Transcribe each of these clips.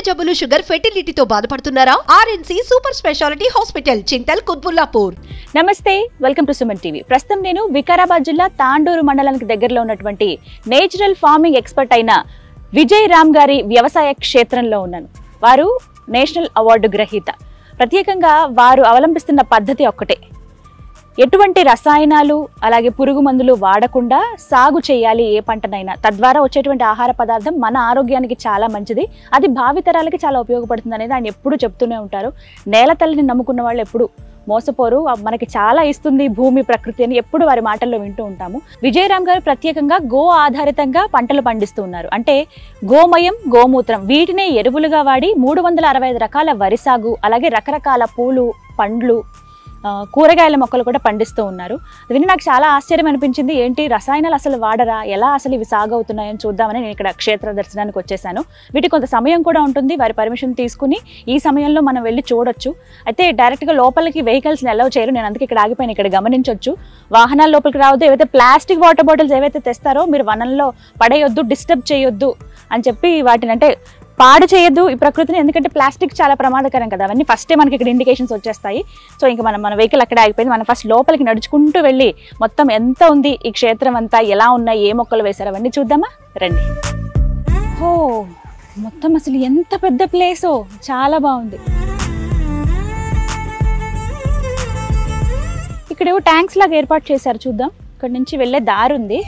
జబ్బులు షుగర్ ఫెర్టిలిటీతో బాధపడుతున్నారా? RNC super speciality hospital Chintal Qutbullapur. నమస్తే, వెల్కమ్ టు సుమన్ టీవీ. ప్రస్తుతం నేను వికారాబాద్ జిల్లా తాండూరు మండలానికి దగ్గరలో ఉన్నటువంటి నేచురల్ ఫార్మింగ్ ఎక్స్పర్ట్ అయిన విజయ్ రామ్ గారి వ్యవసాయ క్షేత్రంలో ఉన్నాను. వారు నేషనల్ అవార్డు గ్రహీత. ప్రత్యేకంగా వారు అవలంబిస్తున్న పద్ధతి ఒక్కటే, ఎటువంటి రసాయనాలు అలాగే పురుగు మందులు వాడకుండా సాగు చేయాలి ఏ పంటనైనా. తద్వారా వచ్చేటువంటి ఆహార పదార్థం మన ఆరోగ్యానికి చాలా మంచిది, అది భావితరాలకి చాలా ఉపయోగపడుతుంది అనేది ఆయన ఎప్పుడూ చెప్తూనే ఉంటారు. నేల తల్లిని నమ్ముకున్న వాళ్ళు ఎప్పుడు మోసపోరు, మనకి చాలా ఇస్తుంది భూమి ప్రకృతి అని ఎప్పుడు వారి మాటల్లో వింటూ ఉంటాము. విజయ్ రామ్ గారు ప్రత్యేకంగా గో ఆధారితంగా పంటలు పండిస్తూ ఉన్నారు. అంటే గోమయం, గోమూత్రం వీటినే ఎరువులుగా వాడి 365 రకాల వరి సాగు, అలాగే రకరకాల పూలు, పండ్లు, కూరగాయల మొక్కలు కూడా పండిస్తూ ఉన్నారు. విని నాకు చాలా ఆశ్చర్యం అనిపించింది. ఏంటి రసాయనాలు అసలు వాడరా, ఎలా అసలు ఇవి సాగు అవుతున్నాయని చూద్దామని నేను ఇక్కడ క్షేత్ర దర్శనానికి వచ్చేసాను. వీటికి కొంత సమయం కూడా ఉంటుంది, వారి పర్మిషన్ తీసుకుని ఈ సమయంలో మనం వెళ్ళి చూడొచ్చు. అయితే డైరెక్ట్గా లోపలికి వెహికల్స్ని అలౌ చేయరు, నేను అందుకే ఇక్కడ ఆగిపోయిన. ఇక్కడ గమనించవచ్చు, వాహనాల లోపలికి రావద్దు, ఏవైతే ప్లాస్టిక్ వాటర్ బాటిల్స్ ఏవైతే తెస్తారో మీరు వనంలో పడేయొద్దు, డిస్టర్బ్ చేయొద్దు అని చెప్పి వాటిని అంటే పాడు చేయొద్దు ఈ ప్రకృతిని, ఎందుకంటే ప్లాస్టిక్ చాలా ప్రమాదకరం కదా. అవన్నీ ఫస్టే మనకి ఇక్కడ ఇండికేషన్స్ వచ్చేస్తాయి. సో ఇంకా మన వెహికల్ అక్కడే ఆగిపోయింది. మనం ఫస్ట్ లోపలికి నడుచుకుంటూ వెళ్ళి మొత్తం ఎంత ఉంది ఈ క్షేత్రం అంతా, ఎలా ఉన్నాయి, ఏ మొక్కలు వేశారు అవన్నీ చూద్దామా, రండి. ఓ మొత్తం అసలు ఎంత పెద్ద ప్లేసో, చాలా బాగుంది. ఇక్కడేవో ట్యాంక్స్ లాగా ఏర్పాటు చేశారు, చూద్దాం. ఇక్కడ నుంచి వెళ్ళే దారి ఉంది.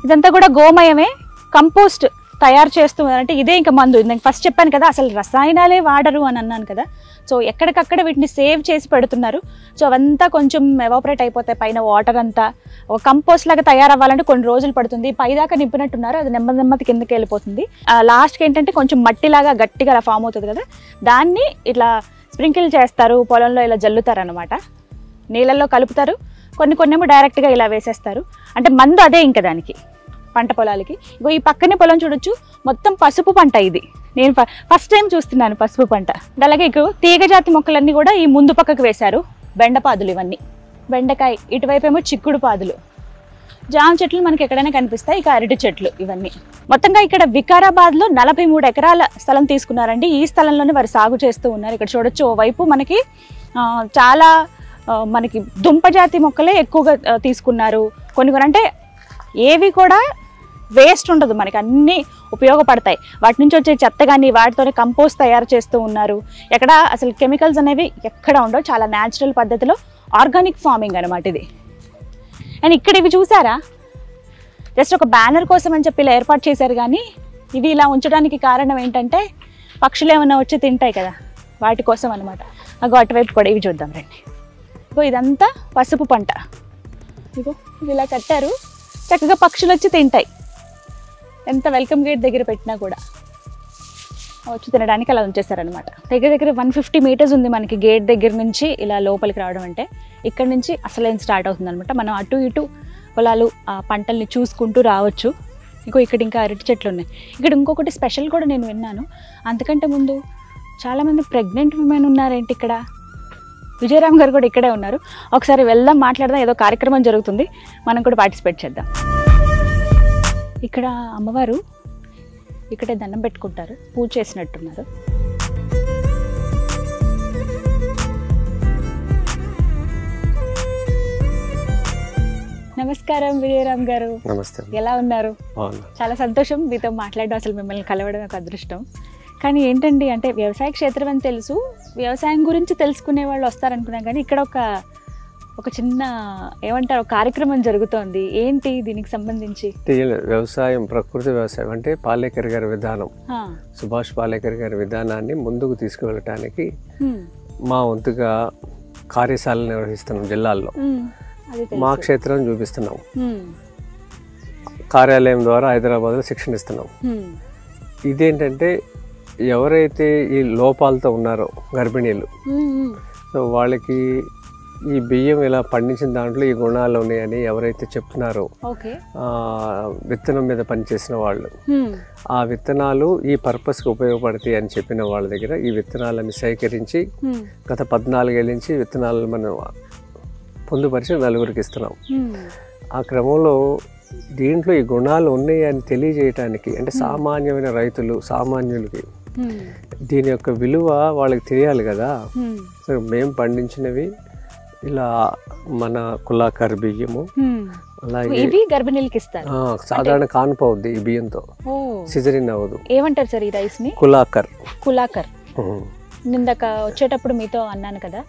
ఇదంతా కూడా గోమయమే, కంపోస్ట్ తయారు చేస్తున్నారంటే ఇదే ఇంకా మందు. నేను ఫస్ట్ చెప్పాను కదా అసలు రసాయనాలే వాడరు అని అన్నాను కదా. సో ఎక్కడికక్కడ వీటిని సేవ్ చేసి పెడుతున్నారు. సో అవంతా కొంచెం ఎవాపరేట్ అయిపోతాయి, పైన వాటర్ అంతా ఒక కంపోస్ట్ లాగా తయారవ్వాలంటే కొన్ని రోజులు పడుతుంది. పైదాకా నింపినట్టున్నారు, అది నెమ్మది కిందకి వెళ్ళిపోతుంది. లాస్ట్కి ఏంటంటే కొంచెం మట్టిలాగా గట్టిగా అలా ఫామ్ అవుతుంది కదా, దాన్ని ఇట్లా స్ప్రింకిల్ చేస్తారు, పొలంలో ఇలా జల్లుతారు అనమాట, నీళ్ళల్లో కలుపుతారు. కొన్నేమో డైరెక్ట్గా ఇలా వేసేస్తారు. అంటే మందు అదే ఇంకా దానికి పంట పొలాలకి. ఇగో ఈ పక్కనే పొలం చూడొచ్చు, మొత్తం పసుపు పంట. ఇది నేను ఫస్ట్ టైం చూస్తున్నాను పసుపు పంట. అలాగే ఇక్కడ తీగజాతి మొక్కలన్నీ కూడా ఈ ముందు పక్కకు వేశారు. బెండపాదులు ఇవన్నీ, బెండకాయ, ఇటువైపు ఏమో చిక్కుడు పాదులు, జామ చెట్లు మనకి ఎక్కడైనా కనిపిస్తాయి, ఇక అరటి చెట్లు ఇవన్నీ. మొత్తంగా ఇక్కడ వికారాబాద్లో 43 ఎకరాల స్థలం తీసుకున్నారండి. ఈ స్థలంలోనే వారు సాగు చేస్తూ ఉన్నారు. ఇక్కడ చూడొచ్చు, ఓవైపు మనకి చాలా మనకి దుంపజాతి మొక్కలే ఎక్కువగా తీసుకున్నారు. కొన్ని అంటే ఏవి కూడా వేస్ట్ ఉండదు, మనకి అన్నీ ఉపయోగపడతాయి. వాటి నుంచి వచ్చే చెత్త కానీ వాటితోనే కంపోస్ట్ తయారు చేస్తూ ఉన్నారు. ఎక్కడ అసలు కెమికల్స్ అనేవి ఎక్కడ ఉండవు, చాలా న్యాచురల్ పద్ధతిలో ఆర్గానిక్ ఫార్మింగ్ అనమాట ఇది. అండ్ ఇక్కడ ఇవి చూసారా, జస్ట్ ఒక బ్యానర్ కోసం అని చెప్పి ఇలా ఏర్పాటు చేశారు, కానీ ఇవి ఇలా ఉంచడానికి కారణం ఏంటంటే పక్షులు ఏమైనా వచ్చి తింటాయి కదా, వాటి కోసం అనమాట. అగో అటువైపు కూడా ఇవి చూద్దాం రండి. ఇగో ఇదంతా పసుపు పంట. ఇగో ఇవి ఇలా కట్టారు, చక్కగా పక్షులు వచ్చి తింటాయి. ఎంత వెల్కమ్ గేట్ దగ్గర పెట్టినా కూడా వచ్చి తినడానికి అలా ఉంచేస్తారనమాట. దగ్గర 150 మీటర్స్ ఉంది మనకి గేట్ దగ్గర నుంచి ఇలా లోపలికి రావడం. అంటే ఇక్కడ నుంచి అసలు స్టార్ట్ అవుతుంది అనమాట. మనం అటు ఇటు పొలాలు ఆ పంటల్ని చూసుకుంటూ రావచ్చు. ఇక్కడ ఇంకా అరటి చెట్లు ఉన్నాయి. ఇక్కడ ఇంకొకటి స్పెషల్ కూడా నేను విన్నాను, అంతకంటే ముందు చాలామంది ప్రెగ్నెంట్ ఉమెన్ ఉన్నారేంటి ఇక్కడ. విజయ్ రామ్ గారు కూడా ఇక్కడే ఉన్నారు. ఒకసారి వెళ్దాం, మాట్లాడదాం. ఏదో కార్యక్రమం జరుగుతుంది, మనం కూడా పార్టిసిపేట్ చేద్దాం. ఇక్కడ అమ్మవారు ఇక్కడే దండం పెట్టుకుంటారు, పూజ చేసినట్టున్నారు. నమస్కారం విజయ్ రామ్ గారు. నమస్తే. ఎలా ఉన్నారు? చాలా సంతోషం మీతో మాట్లాడడం, అసలు మిమ్మల్ని కలవడం ఒక అదృష్టం. కానీ ఏంటండి అంటే వ్యవసాయ క్షేత్రం అని తెలుసు, వ్యవసాయం గురించి తెలుసుకునే వాళ్ళు వస్తారనుకున్నాం, కానీ ఇక్కడ ఒక చిన్న ఏమంటారు కార్యక్రమం జరుగుతోంది. ఏంటి దీనికి సంబంధించి? వ్యవసాయం, ప్రకృతి వ్యవసాయం అంటే పాలేకర్ గారి విధానం, సుభాష్ పాలేకర్ గారి విధానాన్ని ముందుకు తీసుకువెళ్ళటానికి మా వంతుగా కార్యశాలలు నిర్వహిస్తున్నాం జిల్లాల్లో. మా క్షేత్రం చూపిస్తున్నాం, కార్యాలయం ద్వారా హైదరాబాద్లో శిక్షణ ఇస్తున్నాం. ఇదేంటంటే ఎవరైతే ఈ లోపాలతో ఉన్నారో గర్భిణీలు, సో వాళ్ళకి ఈ బియ్యం ఇలా పండించిన దాంట్లో ఈ గుణాలు ఉన్నాయని ఎవరైతే చెప్తున్నారో, విత్తనం మీద పనిచేసిన వాళ్ళు, ఆ విత్తనాలు ఈ పర్పస్కి ఉపయోగపడతాయి అని చెప్పిన వాళ్ళ దగ్గర ఈ విత్తనాలను సేకరించి గత 14 ఏళ్ళ నుంచి విత్తనాలను మనం పొందుపరిచి నలుగురికి ఇస్తున్నాం. ఆ క్రమంలో దీంట్లో ఈ గుణాలు ఉన్నాయి అని తెలియజేయటానికి, అంటే సామాన్యమైన రైతులు సామాన్యులకి దీని యొక్క విలువ వాళ్ళకి తెలియాలి కదా. సో మేము పండించినవి ఇలా మన కులాకర్ బియ్యము, అలాగే గర్భిణీలకి ఇస్తారు. సాధారణ కానుప అవుద్ది ఈ బియ్యంతో, సిజరిన్ అవ్వదు. ఏమంటారు సార్ ఈ రైస్ ని? కులాకర్. నిందాక వచ్చేటప్పుడు మీతో అన్నాను కదా,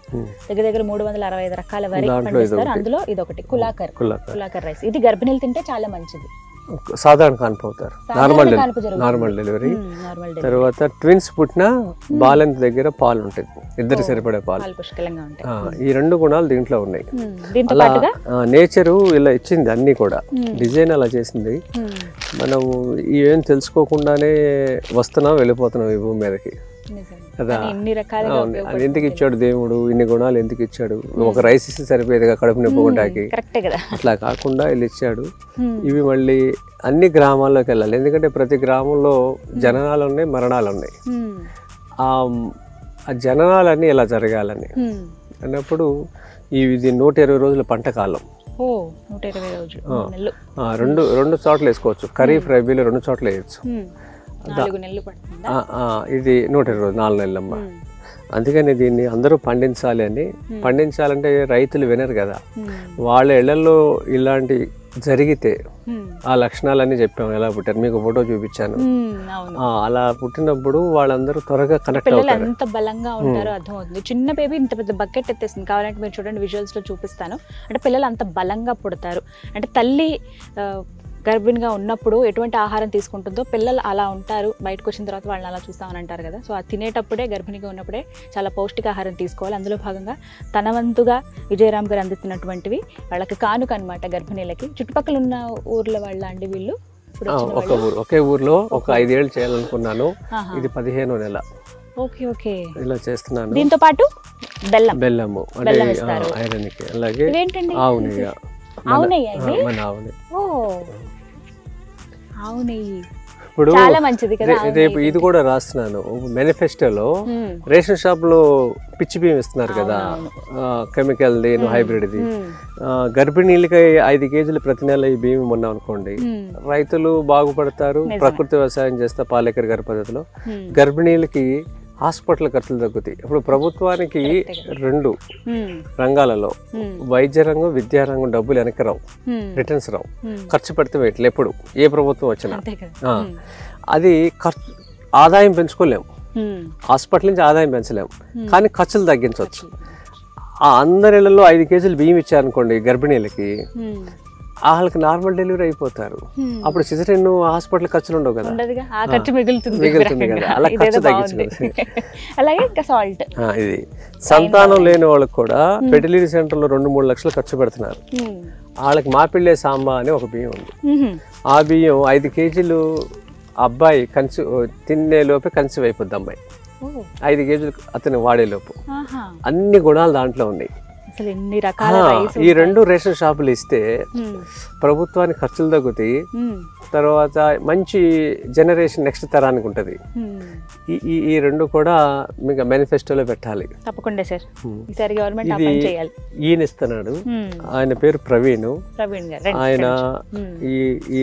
దగ్గర దగ్గర 365 రకాల వరి పండిస్తారు, అందులో ఇది ఒకటి కులాకర్ రైస్. ఇది గర్భిణీలు తింటే చాలా మంచిది. సాధారణ కానుప అవుతారు, నార్మల్ డెలివరీ. తర్వాత ట్విన్స్ పుట్టిన బాలెంత దగ్గర పాలు ఉంటాయి, ఇద్దరు సరిపడే పాలు. ఈ 2 గుణాలు దీంట్లో ఉన్నాయి. అలా నేచరు ఇలా ఇచ్చింది, అన్ని కూడా డిజైన్ అలా చేసింది. మనం ఏం తెలుసుకోకుండానే వస్తున్నాం వెళ్ళిపోతున్నాం ఈ భూమి మీదకి కదా. అది ఎందుకు ఇచ్చాడు దేవుడు, ఇన్ని గుణాలు ఎందుకు ఇచ్చాడు? ఒక రైస్ ఇస్తే సరిపోయేదిగా కడుపు నింపుకుంటాకి, అట్లా కాకుండా వీళ్ళు ఇచ్చాడు. ఇవి మళ్ళీ అన్ని గ్రామాల్లోకి వెళ్ళాలి, ఎందుకంటే ప్రతి గ్రామంలో జననాలు ఉన్నాయి, మరణాలు ఉన్నాయి. ఆ జననాలన్నీ ఇలా జరగాలని అన్నప్పుడు ఇది 120 రోజుల పంట కాలం. 2 చోట్ల వేసుకోవచ్చు, ఖరీఫ్ రబీలో 2 చోట్ల వేయచ్చు. ఇది 120 రోజులు, 4 నెలలమ్మ. అందుకని దీన్ని అందరూ పండించాలి అని. పండించాలంటే రైతులు వినరు కదా, వాళ్ళ ఇళ్లలో ఇలాంటి జరిగితే ఆ లక్షణాలన్నీ చెప్పాము, ఎలా పుట్టారు మీకు ఫోటో చూపించాను. అలా పుట్టినప్పుడు వాళ్ళందరూ త్వరగా కనెక్ట్ అవుతారు. ఎంత బలంగా ఉంటారో అర్థమవుతుంది. చిన్న బేబీ ఇంత పెద్ద బకెట్ ఎత్తేస్తుంది, కావాలంటే మీరు చూడండి విజువల్స్ లో చూపిస్తాను. అంటే పిల్లలు అంత బలంగా పుడతారు. అంటే తల్లి గర్భిణిగా ఉన్నప్పుడు ఎటువంటి ఆహారం తీసుకుంటుందో పిల్లలు అలా ఉంటారు, బయటకు వచ్చిన తర్వాత వాళ్ళని అలా చూస్తామని అంటారు కదా. సో అది తినేటప్పుడే, గర్భిణిగా ఉన్నప్పుడే చాలా పౌష్టికాహారం తీసుకోవాలి. అందులో భాగంగా తన వంతుగా విజయరామ్ గారు అందిస్తున్నటువంటివి వాళ్ళకి కానుక అనమాట గర్భిణీలకి. చుట్టుపక్కల ఉన్న ఊర్ల వాళ్ళ అండి వీళ్ళు? ఒకే ఊర్లో ఒక 5 ఏళ్ళు చేయాలనుకున్నాను, ఇది 15వ నెల. ఓకే ఇలా చేస్తున్నాను. దీంతో పాటు బెల్లము అంటే ఐరన్ కి, అలాగే ఆవు నెయ్యి. మన ఆవు నెయ్యి ఇప్పుడు రేపు ఇది కూడా రాస్తున్నాను మేనిఫెస్టోలో. రేషన్ షాప్ లో పిచ్చి బియ్యం ఇస్తున్నారు కదా, కెమికల్ దేని హైబ్రిడ్ది. గర్భిణీలకి 5 కేజీలు ప్రతి నెల ఈ బియ్యం ఉన్నాం అనుకోండి, రైతులు బాగుపడతారు, ప్రకృతి వ్యవసాయం చేస్తే పాలేకర్ గారి పద్ధతిలో. గర్భిణీలకి హాస్పిటల్ ఖర్చులు తగ్గుతాయి. ఇప్పుడు ప్రభుత్వానికి 2 రంగాలలో, వైద్య రంగం, విద్యా రంగం డబ్బులు వెనక్కి రావు, రిటర్న్స్ రావు. ఖర్చు పెడితే వేయట్లే ఎప్పుడు, ఏ ప్రభుత్వం వచ్చినా. అది ఆదాయం పెంచుకోలేము, హాస్పిటల్ నుంచి ఆదాయం పెంచలేము, కానీ ఖర్చులు తగ్గించవచ్చు. అందరిలో 5 కేజీలు బియ్యం ఇచ్చారనుకోండి గర్భిణీలకి, వాళ్ళకి నార్మల్ డెలివరీ అయిపోతారు. అప్పుడు సిజరిన్ హాస్పిటల్ ఖర్చులు ఉండవు కదా, మిగులుతుంది కదా, అలా ఖర్చు తగ్గించుకోవచ్చు. ఇది సంతానం లేని వాళ్ళకి కూడా ఫెర్టిలిటీ సెంటర్ లో 2-3 లక్షలు ఖర్చు పెడుతున్నారు. వాళ్ళకి మాపిళ్ళే సాంబా అని ఒక బియ్యం ఉంది. ఆ బియ్యం 5 కేజీలు అబ్బాయి తినే లోపే కన్సీవ్ అయిపోద్ది అమ్మాయి. 5 కేజీలు అతను వాడేలోపు. అన్ని గుణాలు దాంట్లో ఉన్నాయి. ఈ 2 రేషన్ షాపులు ఇస్తే ప్రభుత్వానికి ఖర్చులు తగ్గుతాయి, తర్వాత మంచి జనరేషన్ నెక్స్ట్ తరానికి ఉంటుంది. ఈ 2 కూడా మీకు మేనిఫెస్టోలో పెట్టాలి తప్పకుండా సార్. ఈయన ఇస్తున్నాడు, ఆయన పేరు ప్రవీణ్. ఆయన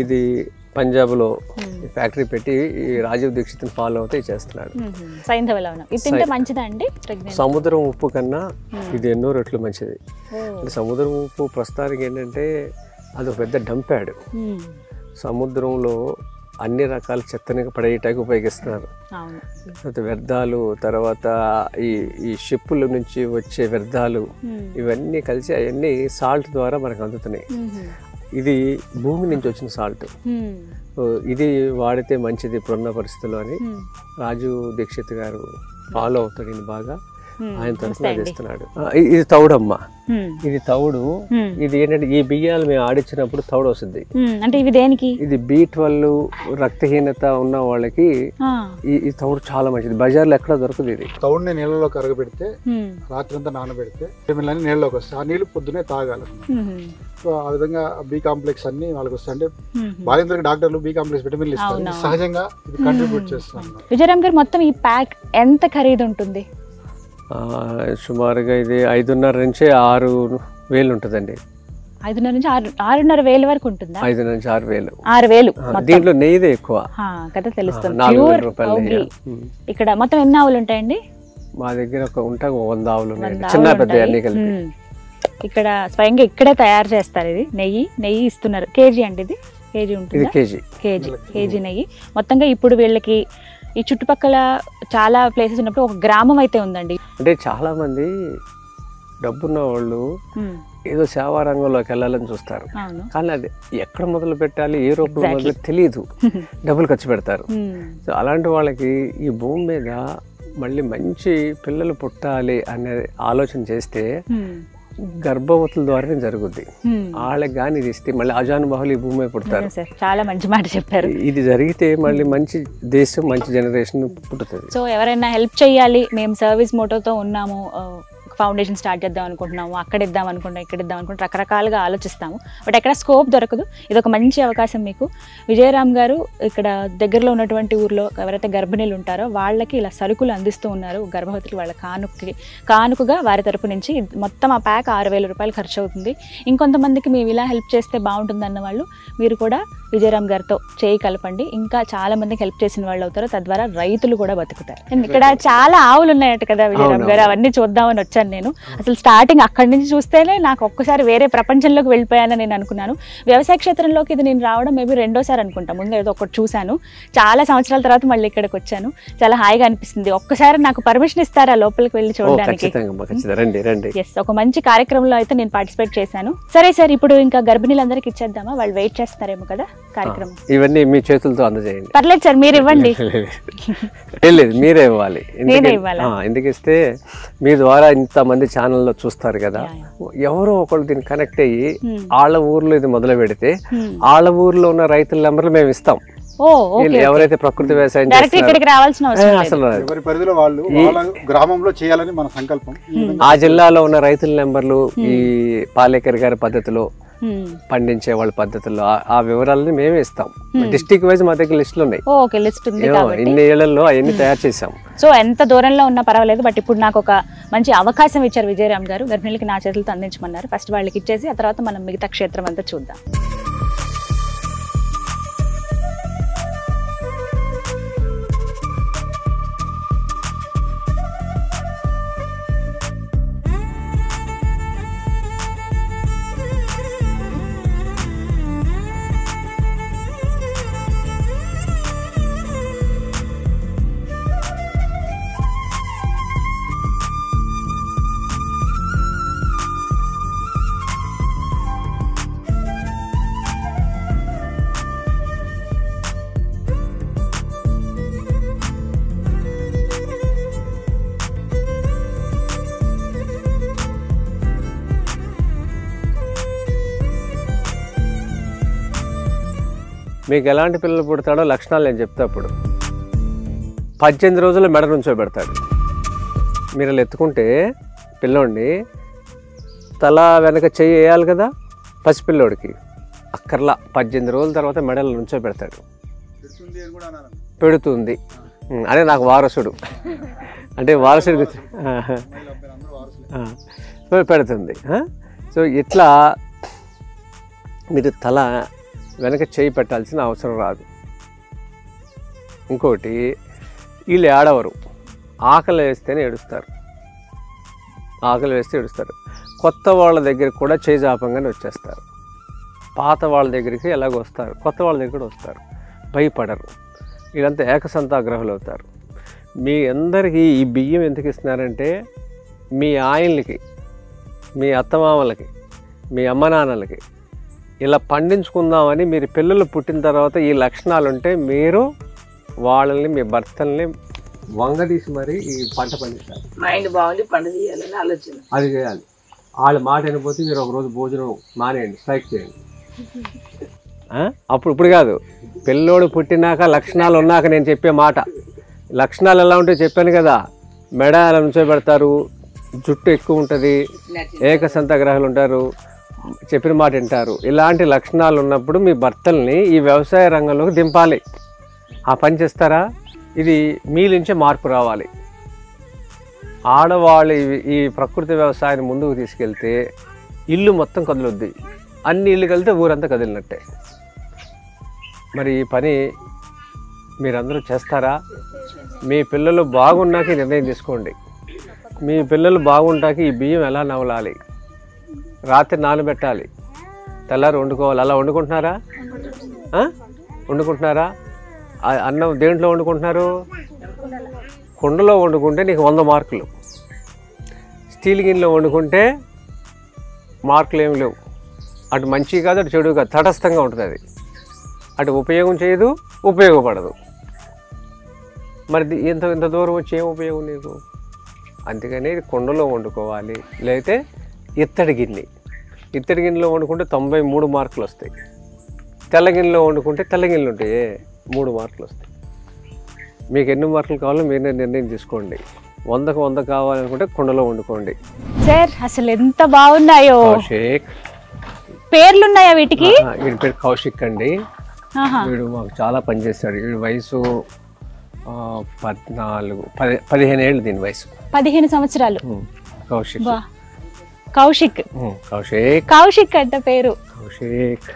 ఇది పంజాబ్ లో ఫ్యాక్టరీ పెట్టి రాజీవ్ దీక్షిత్ ఫాలో అవుతే చేస్తున్నాడు. సముద్రం ఉప్పు కన్నా ఇది ఎన్నో రెట్లు మంచిది. సముద్రం ఉప్పు ప్రస్తుతానికి ఏంటంటే అది ఒక పెద్ద డంప్యాడ్. సముద్రంలో అన్ని రకాల చెత్తని పడేయటానికి ఉపయోగిస్తున్నారు. వ్యర్థాలు, తర్వాత ఈ షిప్పుల నుంచి వచ్చే వ్యర్థాలు, ఇవన్నీ కలిసి అవన్నీ సాల్ట్ ద్వారా మనకు అందుతున్నాయి. ఇది భూమి నుంచి వచ్చిన సాల్ట్. ఇది వాడితే మంచిది ఇప్పుడున్న పరిస్థితుల్లో అని రాజు దీక్షిత్ గారు ఫాలో అవుతాడు. ఇది బాగా ఆయన తరఫున చేస్తున్నాడు. ఇది తౌడమ్మ, ఇది తౌడు. ఇది ఏంటంటే ఈ బియ్యాలు మేము ఆడించినప్పుడు తౌడు వస్తుంది. అంటే ఇవి దేనికి? ఇది B12 రక్తహీనత ఉన్న వాళ్ళకి ఈ తౌడు చాలా మంచిది. బజార్లో ఎక్కడ దొరకదు. ఇది తౌడుని నీళ్ళలో కరగబెడితే రాత్రంతా నానబెడితే నీళ్ళలోకి వస్తాయి. ఆ నీళ్ళు పొద్దునే తాగాలి. సో ఆ విధంగా B కాంప్లెక్స్ అన్ని వాళ్ళకి వస్తాయి. అంటే బాలేంద్రకి డాక్టర్లు B కాంప్లెక్స్ విటమిన్లు ఇస్తారు. సహజంగా ఇది కంట్రిబ్యూట్ చేస్తాను. విజయరామ్ గారు, మొత్తం ఈ ప్యాక్ ఎంత ఖరీదు ఉంటుంది? సుమారుగా ఇది 5,500 నుంచి 6,000 ఉంటుందండి. 5,500 నుంచి 6,500 వరకు ఉంటుందా? 5 నుంచి 6,000. 6,000 దీంట్లో నెయ్యిదే ఎక్కువ కదా, తెలుస్తుంది. 4,000 రూపాయలు. ఇక్కడ మొత్తం ఎన్ని ఆవులు ఉంటాయండి? మా దగ్గర ఉంటాయి 100 ఆవులు ఉన్నాయి, చిన్న పెద్ద అన్ని కలిపి. ఇక్కడ స్వయంగా ఇక్కడే తయారు చేస్తారు. ఇది నెయ్యి ఇస్తున్నారు. కేజీ అండి ఇది? కేజీ ఉంటుంది. కేజీ నెయ్యి మొత్తంగా. ఇప్పుడు వీళ్ళకి ఈ చుట్టుపక్కల చాలా ప్లేసెస్ ఉన్నప్పుడు ఒక గ్రామం అయితే ఉందండి. అంటే చాలా మంది డబ్బున్న వాళ్ళు ఏదో సేవా రంగంలోకి వెళ్ళాలని చూస్తారు, కానీ అది ఎక్కడ మొదలు పెట్టాలి, ఏ రూపంలో మొదలు తెలియదు, డబ్బులు ఖర్చు పెడతారు. సో అలాంటి వాళ్ళకి ఈ భూమి మీద మళ్ళీ మంచి పిల్లలు పుట్టాలి అనే ఆలోచన చేస్తే గర్భవతుల ద్వారానే జరుగుద్ది. వాళ్ళకి కానీ ఇది ఇస్తే మళ్ళీ అజానుబాహులు ఈ భూమి పుడతారు. చాలా మంచి మాట చెప్పారు. ఇది జరిగితే మళ్ళీ మంచి దేశం, మంచి జనరేషన్ పుట్టుతుంది. సో ఎవరైనా హెల్ప్ చేయాలి, మేము సర్వీస్ మోటోతో ఉన్నాము, ఫౌండేషన్ స్టార్ట్ చేద్దాం అనుకుంటున్నాము, అక్కడ ఇద్దాం అనుకుంటాం, ఇక్కడ ఇద్దాం అనుకుంటాం, రకరకాలుగా ఆలోచిస్తాము. బట్ ఎక్కడ స్కోప్ దొరకదు. ఇది ఒక మంచి అవకాశం మీకు. విజయరామ్ గారు ఇక్కడ దగ్గరలో ఉన్నటువంటి ఊర్లో ఎవరైతే గర్భిణీలు ఉంటారో వాళ్ళకి ఇలా సరుకులు అందిస్తూ ఉన్నారు. గర్భవతులు వాళ్ళ కానుకగా వారి తరపు నుంచి మొత్తం ఆ ప్యాక్ 6,000 రూపాయలు ఖర్చు అవుతుంది. ఇంకొంతమందికి మేము ఇలా హెల్ప్ చేస్తే బాగుంటుంది అన్న వాళ్ళు మీరు కూడా విజయరామ్ గారితో చేయి కలపండి. ఇంకా చాలా మందికి హెల్ప్ చేసిన వాళ్ళు అవుతారు, తద్వారా రైతులు కూడా బతుకుతారు. ఇక్కడ చాలా ఆవులు ఉన్నాయట కదా విజయరామ్ గారు, అవన్నీ చూద్దామని వచ్చాను నేను. అసలు స్టార్టింగ్ అక్కడి నుంచి చూస్తేనే నాకు ఒక్కసారి వేరే ప్రపంచంలోకి వెళ్ళిపోయానని నేను అనుకున్నాను. వ్యవసాయ క్షేత్రంలోకి ఇది నేను రావడం మేబీ 2వ సారి అనుకుంటా. ముందు ఏదో ఒకటి చూశాను, చాలా సంవత్సరాల తర్వాత మళ్ళీ ఇక్కడికి వచ్చాను. చాలా హాయిగా అనిపిస్తుంది. ఒక్కసారి నాకు పర్మిషన్ ఇస్తారా లోపలికి వెళ్ళి చూడడానికి? ఎస్, ఒక మంచి కార్యక్రమంలో అయితే నేను పార్టిసిపేట్ చేశాను. సరే సార్, ఇప్పుడు ఇంకా గర్భిణీలందరికీ ఇచ్చేద్దామా? వాళ్ళు వెయిట్ చేస్తున్నారేమో కదా కార్యక్రమం. ఇవన్నీ మీ చేతులతో అందజేయండి. పర్లేదు సార్, మీరు ఇవ్వండి. లేదు, మీరే ఇవ్వాలి. ఎందుకిస్తే మీ ద్వారా ఇంతమంది ఛానల్లో చూస్తారు కదా, ఎవరో ఒకళ్ళు దీన్ని కనెక్ట్ అయ్యి వాళ్ళ ఊర్లో ఇది మొదలు పెడితే వాళ్ళ ఊర్లో ఉన్న రైతుల నెంబర్లు మేము ఇస్తాం. ఎవరైతే ప్రకృతి వ్యవసాయం ఎవరి పరిధిలో వాళ్ళు వాళ్ళ గ్రామంలో చేయాలని మన సంకల్పం. ఆ జిల్లాలో ఉన్న రైతుల నెంబర్లు ఈ పాలేకర్ గారి పద్ధతిలో పండించే వాళ్ళ పద్ధతుల్లో ఆ వివరాలని మేమే ఇస్తాం. డిస్ట్రిక్ట్ వైజ్ మా దగ్గర లిస్టులు ఉన్నాయి. ఇన్ని ఏళ్లలో అవన్నీ తయారు చేసాం. సో ఎంత దూరంలో ఉన్నా పర్వాలేదు, బట్ ఇప్పుడు నాకు ఒక మంచి అవకాశం ఇచ్చారు విజయరామ్ గారు. గర్భిణులకి నా చేతులతో అందించమన్నారు. ఫస్ట్ వాళ్ళకి ఇచ్చేసి ఆ తర్వాత మనం మిగతా క్షేత్రం అంతా చూద్దాం. మీకు ఎలాంటి పిల్లలు పుడతాడో లక్షణాలు నేను చెప్తా. అప్పుడు 18 రోజుల్లో మెడ నుంచో పెడతాడు. మీరు అలా ఎత్తుకుంటే పిల్లోడిని తల వెనక చెయ్యి వేయాలి కదా పసిపిల్లోడికి, అక్కర్లా 18 రోజుల తర్వాత మెడలు నుంచో పెడతాడు. పెడుతుంది అదే నాకు వారసుడు అంటే వారసుడు పెడుతుంది. సో ఇట్లా మీరు తల వెనక చేయి పెట్టాల్సిన అవసరం రాదు. ఇంకోటి, వీళ్ళు ఏడవరు, ఆకలి వేస్తేనే ఏడుస్తారు. ఆకలి వేస్తే ఏడుస్తారు. కొత్త వాళ్ళ దగ్గరికి కూడా చేయి జాపంగానే వచ్చేస్తారు. పాత వాళ్ళ దగ్గరికి ఎలాగో వస్తారు, కొత్త వాళ్ళ దగ్గర వస్తారు, భయపడరు. వీళ్ళంతా ఏకసంతాగ్రహులు అవుతారు. మీ అందరికీ ఈ బియ్యం ఎందుకు ఇస్తున్నారంటే మీ ఆయనలకి, మీ అత్తమామలకి, మీ అమ్మ నాన్నలకి ఇలా పండించుకుందామని. మీరు పిల్లలు పుట్టిన తర్వాత ఈ లక్షణాలు ఉంటే మీరు వాళ్ళని, మీ భర్తల్ని వంగదీసి మరి ఈ పంట పండిస్తారు. మైండ్ బాగుంది, పంట చేయాలని ఆలోచన. అది చేయాలి. వాళ్ళ మాట వినకపోతే మీరు ఒకరోజు భోజనం మానేయండి, స్ట్రైక్ చేయండి. ఇప్పుడు కాదు, పిల్లోడు పుట్టినాక లక్షణాలు ఉన్నాక నేను చెప్పే మాట. లక్షణాలు ఎలా ఉంటే చెప్పాను కదా, మెడ అలా నుంచోబెడతారు, జుట్టు ఎక్కువ ఉంటుంది, ఏకసంతాగ్రహాలు ఉంటారు, చెప్పిన మాట వింటారు. ఇలాంటి లక్షణాలు ఉన్నప్పుడు మీ భర్తల్ని ఈ వ్యవసాయ రంగంలోకి దింపాలి. ఆ పని చేస్తారా? ఇది మీ నుంచే మార్పు రావాలి. ఆడవాళ్ళు ఈ ప్రకృతి వ్యవసాయాన్ని ముందుకు తీసుకెళ్తే ఇల్లు మొత్తం కదులుద్ది. అన్ని ఇళ్ళు కలితే ఊరంతా కదిలినట్టే. మరి ఈ పని మీరందరూ చేస్తారా? మీ పిల్లలు బాగున్నాక నిర్ణయం తీసుకోండి. మీ పిల్లలు బాగుంటాక ఈ బియ్యం ఎలా నవలాలి, రాత్రి నానబెట్టాలి, తెల్లారి వండుకోవాలి. అలా వండుకుంటున్నారా? వండుకుంటున్నారా? అన్నం దేంట్లో వండుకుంటున్నారు? కుండలో వండుకుంటే నీకు 100 మార్కులు, స్టీల్ గిన్నెలో వండుకుంటే మార్కులు ఏమి లేవు. అటు మంచి కాదు, అటు చెడు కాదు, తటస్థంగా ఉంటుంది. అది అటు ఉపయోగం చేయదు, ఉపయోగపడదు. మరి ఇంత దూరం వచ్చి ఏం ఉపయోగం నీకు? అందుకని కుండలో వండుకోవాలి. లేకపోతే ఇత్తడి గిన్నెలో వండుకుంటే 93 మార్కులు వస్తాయి. తెల్ల గిన్నెలో వండుకుంటే తెల్ల గిన్నెలు ఉంటాయి, 3 మార్కులు వస్తాయి. మీకు ఎన్ని మార్కులు కావాలో మీరు నిర్ణయం తీసుకోండి. 100కు 100 కావాలనుకుంటే కుండలో వండుకోండి. సార్ అసలు ఎంత బాగున్నాయో. కౌశిక్ పేర్లు ఉన్నాయా వీటికి? వీడి పేరు కౌశిక్ అండి. వీడు మాకు చాలా పనిచేస్తాడు. వీడి వయసు 15 ఏళ్ళు. దీని వయసు 15 సంవత్సరాలు. కౌశిక్ కౌశిక్ కౌశిక్ కౌశిక్ అంట పేరు. కౌశిక్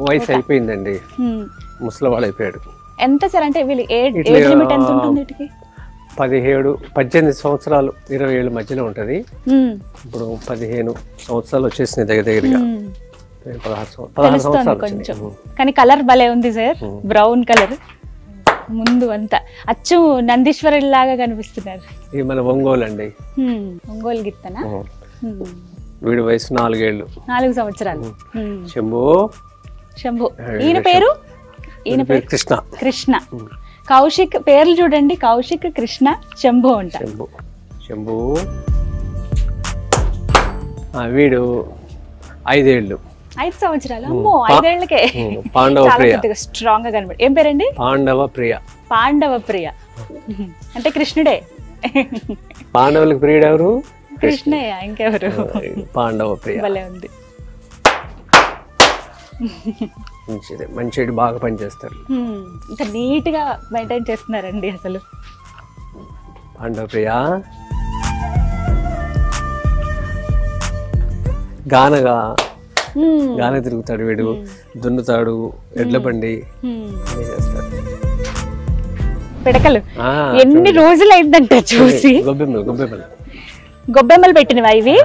వయసు అయిపోయిందండి, ముసలివాడు అయిపోయాడు. ఎంత సార్ అంటే వీళ్ళు ఏజ్ లిమిట్ ఎంత ఉంటుంది వీటికి? 18 సంవత్సరాలు 20 ఏళ్ళ మధ్యలో ఉంటుంది. ఇప్పుడు 15 సంవత్సరాలు వచ్చేసినాయి దగ్గరగా. 16 సంవత్సరాలు కొంచెం. కానీ కలర్ భలే ఉంది సార్, బ్రౌన్ కలర్. ముందు అంతా అచ్చు నందీశ్వరుడి లాగా కనిపిస్తున్నారు. ఇది మన ఒంగోలు అండి, ఒంగోలు గిత్తనా. వీడి వయసు 4 ఏళ్ళు. 4 సంవత్సరాలు. శంభు. ఈయన పేరు కృష్ణ. కృష్ణ. కౌశిక్ పేర్లు చూడండి, కౌశిక్, కృష్ణ, శంభు అంట. శంభు. వీడు 5 ఏళ్ళు. 5 సంవత్సరాలు. అమ్మో, 5 ఏళ్లకే పాండవ ప్రియ. స్ట్రాంగ్ గా కనబడి. ఏం పేరండి? పాండవ ప్రియ. పాండవ ప్రియ అంటే కృష్ణుడే. పాండవులకు ప్రియుడు ఎవరు? కృష్ణయ్య, ఇంకెవరు? పాండవ ప్రియ. భలే ఉంది. మంచిది, బాగా పనిచేస్తారు. ఇంకా నీట్ గా మెయింటైన్ చేస్తున్నారండి అసలు. పాండవ ప్రియ గాన తిరుగుతాడు వీడు, దున్నుతాడు, ఎడ్ల బండి చేస్తాడు. పిడకలు ఎన్ని రోజులు అయిందంటే చూసి. గొబ్బెమ్మలు పెట్టినవా ఇవి?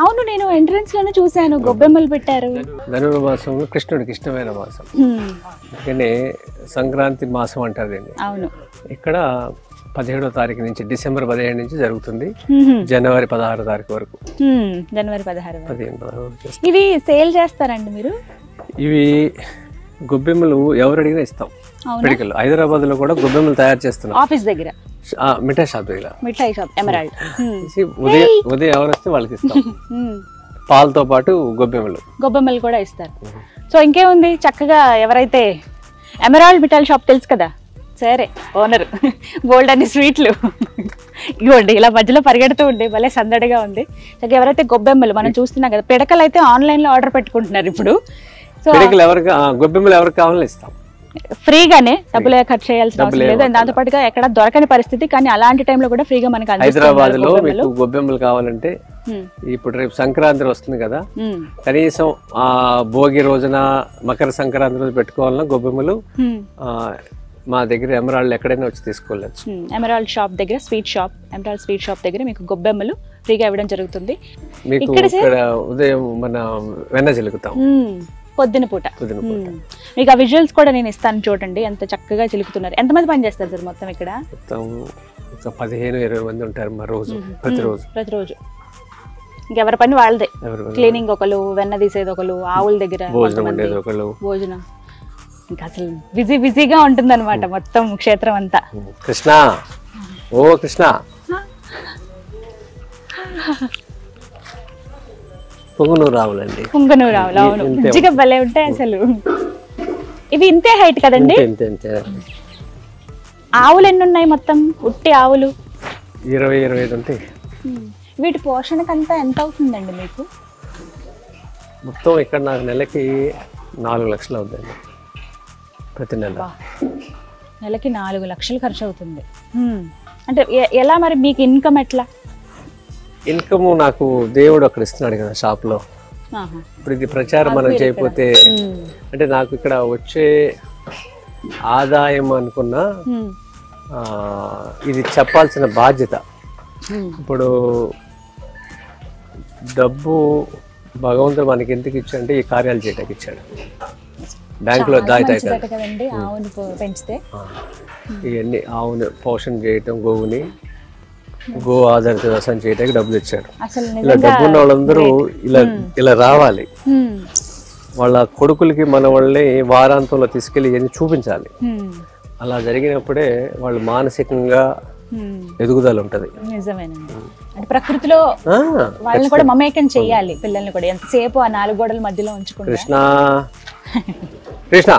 అవును, నేను ఎంట్రన్స్ లోనే చూసాను గొబ్బెమ్మలు పెట్టారు. ధనుర్మాసంలో కృష్ణుడికి ఇష్టమైన మాసం, అందుకనే సంక్రాంతి మాసం అంటారు దీన్ని. అవును. ఇక్కడ 17వ తారీఖు నుంచి, డిసెంబర్ 15 నుంచి జరుగుతుంది, జనవరి 16 తారీఖు వరకు. జనవరి 16 15 ఇవి సేల్ చేస్తారండి మీరు? ఇవి గొబ్బెమ్మలు ఎవరు అడిగినా ఇస్తాం. పిడికలు హైదరాబాద్ లో కూడా గొబ్బెమ్మలు తయారు చేస్తున్నాం. ఆఫీస్ దగ్గర, మిఠాయి షాప్ దగ్గర. మిఠాయి షాప్ ఎమరాల్డ్. ఉదయం ఎవరు వస్తే వాళ్ళకి ఇస్తాం. పాలతో పాటు గొబ్బెమ్మలు కూడా ఇస్తారు. సో ఇంకేముంది, చక్కగా ఎవరైతే ఎమరాల్డ్ మిఠాయి షాప్ తెలుసు కదా, సరే ఓనర్ బోల్డ్ అన్ని స్వీట్లు ఇవ్వండి. ఇలా మధ్యలో పరిగెడుతూ ఉండే భలే సందడిగా ఉంది. చక్కగా ఎవరైతే గొబ్బెమ్మలు మనం చూస్తున్నాం కదా, పిడకలు అయితే ఆన్లైన్ లో ఆర్డర్ పెట్టుకుంటున్నారు ఇప్పుడు. సో గొబ్బెమ్మలు ఎవరికి కావాలని ఇస్తాం ఫ్రీగానే, డబ్బులు ఖర్చు చేయాల్సిన అవసరం లేదు. దాంతో పాటుగా ఎక్కడ దొరకని పరిస్థితి, కానీ అలాంటి టైంలో కూడా ఫ్రీగా మనకి హైదరాబాద్ లో మీకు గొబ్బెమ్మలు కావాలంటే, ఇప్పుడు రేపు సంక్రాంతి వస్తుంది కదా, కనీసం ఆ భోగి రోజున, మకర సంక్రాంతి రోజు పెట్టుకోవాలన్నా గొబ్బెమ్మలు మా దగ్గర ఎమరాల్డ్ ఎక్కడైనా వచ్చి తీసుకోవచ్చు. ఎమరాల్డ్ షాప్ దగ్గర, ఎమరాల్డ్ స్వీట్ షాప్ దగ్గర మీకు గొబ్బెమ్మలు ఫ్రీగా ఇవ్వడం జరుగుతుంది. మీకు ఇక్కడ ఉదయం మన వెన్న చిలుకుతాం, పొద్దున పూట. మీకు ఆ విజువల్స్ కూడా నేను ఇస్తాను, చూడండి ఎంత చక్కగా చిలుకుతున్నారు. ఎంతమంది పని చేస్తారు సార్ మొత్తం ఇక్కడ? మొత్తం 15-20 మంది ఉంటారు ప్రతిరోజు. ఇంకెవరి పని వాళ్ళదే. క్లీనింగ్ ఒకరు, వెన్న తీసేది ఒకరు, ఆవుల దగ్గర భోజనం. ఇంకా అసలు బిజీగా ఉంటుంది అనమాట మొత్తం క్షేత్రం అంతా. కృష్ణ, పుంగనూరు ఆవులండి. అవును, మంచిగా భలే ఉంటాయి అసలు. ఇవి ఇంతే హైట్ కదండి? ఆవులు ఎన్ని ఉన్నాయి మొత్తం? ఉట్టి ఆవులు 20-25 ఉంటాయి. వీటి పోషణకంతా ఎంత అవుతుందండి మీకు? మొత్తం ఇక్కడ నాకు నెలకి 4 లక్షలు అవుతుంది ప్రతి నెల. నెలకి 4 లక్షలు ఖర్చు అవుతుంది. అంటే ఎలా మరి మీకు ఇన్కమ్ ఎట్లా? ఇన్కమ్ నాకు దేవుడు అక్కడ ఇస్తున్నాడు కదా షాప్లో. ఇప్పుడు ఇది ప్రచారం మనం చేయకపోతే అంటే నాకు ఇక్కడ వచ్చే ఆదాయం అనుకున్నా ఇది చెప్పాల్సిన బాధ్యత. ఇప్పుడు డబ్బు భగవంతుడు మనకి ఎందుకు ఇచ్చాడంటే ఈ కార్యాలు చేయడానికి ఇచ్చాడు. బ్యాంకులో దాయితాయి కదండి ఆవుని పెంచితే, ఇవన్నీ ఆవుని పోషణ చేయటం, గోవుని గో ఆధారిత వ్యవసాయం చేయడానికి డబ్బులు ఇచ్చాడు. ఇలా డబ్బు ఉన్న వాళ్ళందరూ ఇలా రావాలి. వాళ్ళ కొడుకులకి మన వాళ్ళని వారాంతంలో తీసుకెళ్ళి ఇవన్నీ చూపించాలి. అలా జరిగినప్పుడే వాళ్ళు మానసికంగా ఎదుగుదల ఉంటది. నిజమేనండి. అంటే ప్రకృతిలో వాళ్ళని కూడా మమేకం చెయ్యాలి, పిల్లల్ని కూడా. ఎంతసేపు ఆ 4 గోడల మధ్యలో ఉంచుకుంటారు. కృష్ణ కృష్ణ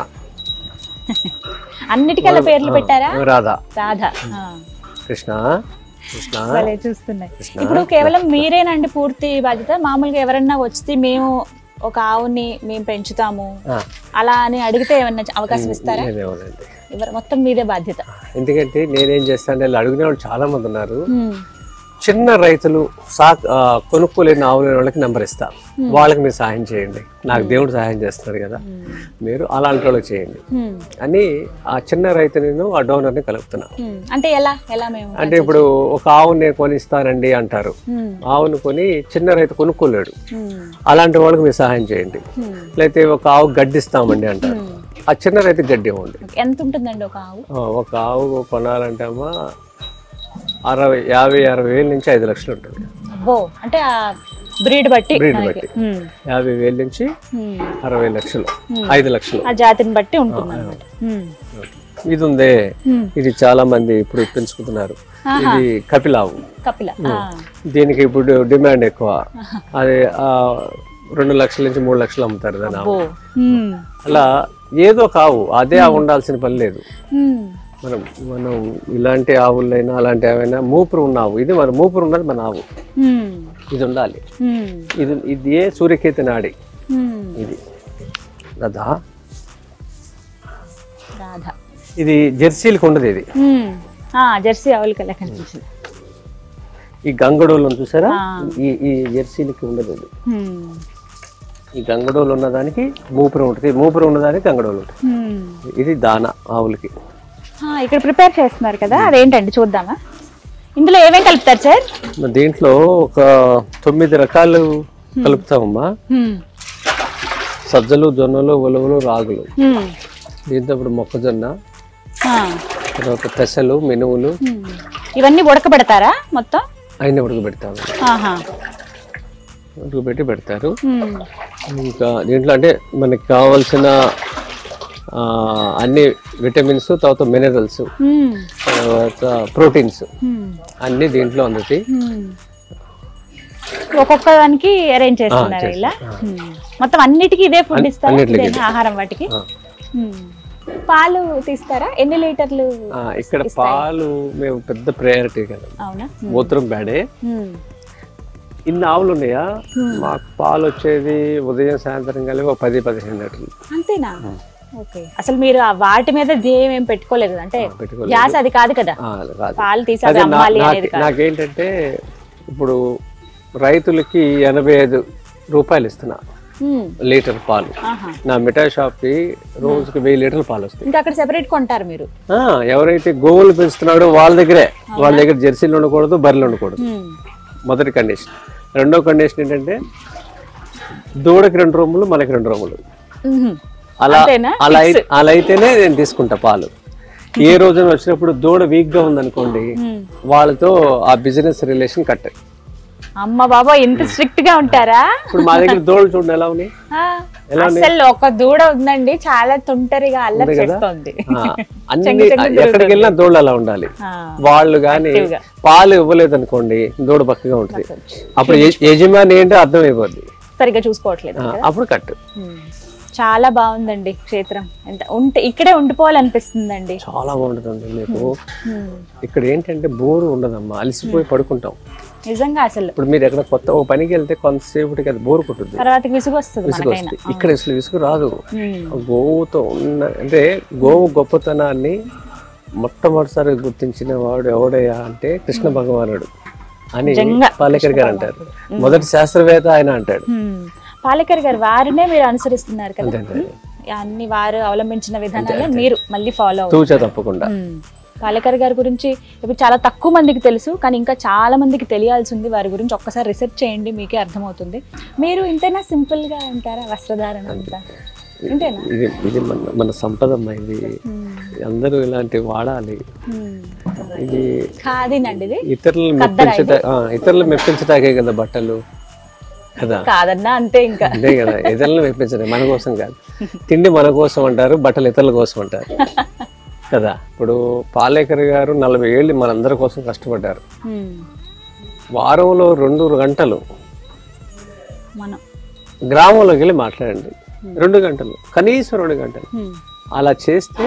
అన్నిటికల్లా పేర్లు పెట్టారా? రాధా రాధా, కృష్ణ కృష్ణ చూస్తున్నాయి. ఇప్పుడు కేవలం మీరేనండి పూర్తి బాధ్యత? మామూలుగా ఎవరన్నా వచ్చి మేము ఒక ఆవుని మేము పెంచుతాము అలా అని అడిగితే ఏమన్నా అవకాశం ఇస్తారా? మొత్తం మీదే బాధ్యత. ఎందుకంటే నేనేం చేస్తాను, అడిగిన వాళ్ళు చాలా మంది ఉన్నారు. చిన్న రైతులు కొనుక్కోలేని ఆవులేని వాళ్ళకి నెంబర్ ఇస్తా, వాళ్ళకి మీరు సహాయం చేయండి, నాకు దేవుడు సహాయం చేస్తున్నాడు కదా, మీరు అలాంటి వాళ్ళకి చేయండి అని ఆ చిన్న రైతుని ఆ డోనర్ని కలుపుతున్నా. అంటే ఎలా ఎలా మేము అంటే ఇప్పుడు ఒక ఆవుని నేను కొనిస్తానండి అంటారు, ఆవును కొని చిన్న రైతు కొనుక్కోలేడు, అలాంటి వాళ్ళకి మీరు సహాయం చేయండి. లేకపోతే ఒక ఆవు గడ్డిస్తామండి అంటారు, ఆ చిన్న రైతుకి గడ్డి ఇవ్వండి. ఎంత ఉంటుందండి ఒక ఆవు? ఒక ఆవు కొనాలంటే అమ్మా 50-60 వేల నుంచి 5 లక్షలు ఉంటుంది. అంటే బ్రీడ్ బట్టి 50 వేల నుంచి 60 లక్షలు, 5 లక్షలు ఆ జాతిని బట్టి ఉంటుంది. ఇది ఉందే, ఇది చాలా మంది ఇప్పుడు పెంచుకుంటున్నారు. ఇది కపిలావు. దీనికి ఇప్పుడు డిమాండ్ ఎక్కువ. అది 2 లక్షల నుంచి 3 లక్షలు అమ్ముతారు దాని. అలా ఏదో ఒక ఆవు అదే ఆవు ఉండాల్సిన పని లేదు. మనం ఇలాంటి ఆవులైనా అలాంటి ఆవైనా మూపురు ఉన్న ఆవు, ఇది మన మూపురు ఉన్నది మన ఆవు, ఇది ఉండాలి. ఇది ఏ సూర్యకేతు నాడి, ఇది రాధా. ఇది జెర్సీలకు ఉండదు, ఇది జెర్సీ ఆవులకి కనిపిస్తుంది. ఈ గంగడోళ్ళు చూసారా, ఈ జెర్సీలకి ఉండదు. ఇది ఈ గంగడోలు ఉన్నదానికి మూపురం ఉంటుంది, మూపురం ఉన్నదానికి గంగడోలు ఉంటుంది. ఇది దాన ఆవులకి. ఇక్కడ ప్రిపేర్ చేస్తున్నారు కదా, అదేంటండి చూద్దామా? ఇందులో ఏమేమి కలుపుతారు సార్? దీంట్లో ఒక 9 రకాలు కలుపుతామమ్మా. సజ్జలు, జొన్నలు, ఉలవలు, రాగులు. దీంతో ఇప్పుడు మొక్కజొన్న, తర్వాత పెసలు, మినువులు, ఇవన్నీ ఉడకబెడతారా మొత్తం? అయినా ఉడకబెడతాము, ఉడకబెట్టి పెడతారు. ఇంకా దీంట్లో అంటే మనకి కావాల్సిన అన్ని విటమిన్స్, తర్వాత మినరల్స్, తర్వాత ప్రోటీన్స్ అన్ని దీంట్లో అందుతాయి. ఒక్కొక్క దానికి అరేంజ్ చేస్తున్నారు ఇలా. మొత్తం అన్నిటికీ ఇదే ఫుడ్ ఇస్తారు, ఆహారం వాటికి. పాలు తీస్తారా? ఎన్ని లీటర్లు? ఇక్కడ పాలు మేము పెద్ద ప్రయారిటీ కదా. అవునా? మూత్రం బ్యాడే. ఇన్ని ఆవులు ఉన్నాయా, మాకు పాలు వచ్చేది ఉదయం సాయంత్రం కలిపి 10-15 లీటర్లు. అంతేనా? ఓకే. అసలు మీరు వాటి మీద ధ్యేయం ఏం పెట్టుకోలేదు, అంటే గ్యాస్ అది కాదు కదా, పాలు తీసి అమ్మాలి అనేది. నాకేంటంటే ఇప్పుడు రైతులకి 85 రూపాయలు ఇస్తున్నా లీటర్ పాలు. నా మిఠాయి షాప్ కి రోజుకి 1000 లీటర్ల పాలు వస్తాయి. ఇంకా అక్కడ సెపరేట్ కొంటారు మీరు? ఎవరైతే గోవులు పెంచుతున్నాడో వాళ్ళ దగ్గర జెర్సీలు ఉండకూడదు, బర్రెలు ఉండకూడదు, మొదటి కండిషన్. రెండో కండిషన్ ఏంటంటే దూడకి 2 రూములు, మనకి 2 రూములు. అలా అయితేనే నేను తీసుకుంటా పాలు. ఏ రోజున వచ్చినప్పుడు దూడ వీక్ గా ఉందనుకోండి, వాళ్ళతో ఆ బిజినెస్ రిలేషన్ కట్. అమ్మ బాబా, ఇంత స్ట్రిక్ట్ గా ఉంటారా? ఇప్పుడు మా దగ్గర దూడలు చూడండి ఎలా ఉన్నాయి. అసలు ఒక దూడ ఉందండి, చాలా తుంటరిగా అల్లరి చేస్తుంది. అన్ని ఎక్కడికి వెళ్ళినా దూడలు అలా ఉండాలి. వాళ్ళు గాని పాలు ఇవ్వలేదు అనుకోండి, దూడ పక్కగా ఉంటుంది. అప్పుడు యజమాని ఏంటో అర్థం అయిపోద్ది, సరిగ్గా చూసుకోవట్లేదు, అప్పుడు కట్టు. చాలా బాగుందండి క్షేత్రం. ఇక్కడే ఉండిపోవాలనిపిస్తుందండి. చాలా బాగుంటుందండి. మీకు ఇక్కడ ఏంటంటే బోరు ఉండదమ్మా, అలసిపోయి పడుకుంటాం నిజంగా. అసలు ఇప్పుడు మీరు ఎక్కడ కొత్త ఓ పనికి వెళ్తే కొంతసేపటికి అది బోరు కొట్టుద్ది, తర్వాత విసుగు వస్తుంది. ఇక్కడ అసలు విసుగు రాదు. గోవుతో ఉన్న అంటే గోవు గొప్పతనాన్ని మొట్టమొదటిసారి గుర్తించిన వాడు ఎవడయ్యా అంటే కృష్ణ భగవానుడు. అని నిజంగా పాలేకర్ గారు అంటారు. మొదటి శాస్త్రవేత్త ఆయన అంటాడు. పాలేకర్ గారు వారినే మీరు అనుసరిస్తున్నారు కదా, అంతే. అన్ని వారు అవలంబించిన విధానాలే మీరు మళ్ళీ ఫాలో తూచా తప్పకుండా. పాలేకర్ గారి గురించి ఇప్పుడు చాలా తక్కువ మందికి తెలుసు, కానీ ఇంకా చాలా మందికి తెలియాల్సి ఉంది. వారి గురించి ఒక్కసారి రీసెర్చ్ చేయండి, మీకే అర్థమవుతుంది. మీరు ఇంతేనా సింపుల్ గా ఉంటారా వస్త్రధారణ అంతా? ఇంతేనా? ఇది మన సంపద అమ్మా, ఇది అందరూ ఇలాంటివి వాడాలి. ఇది కాదేనండి, ఇది ఇతరులు మెప్పించటాకే కదా బట్టలు కదా, కాదన్నా అంతే. ఇంకా అంతే కదా, ఇతరులను మెప్పించడం మన కోసం కాదు. తిండి మన కోసం అంటారు, బట్టలు ఇతరుల కోసం అంటారు కదా. ఇప్పుడు పాలేకర్ గారు 40 ఏళ్ళు మనందరి కోసం కష్టపడ్డారు. వారంలో 2 గంటలు మనం గ్రామంలోకి వెళ్ళి మాట్లాడండి, 2 గంటలు, కనీసం 2 గంటలు అలా చేస్తే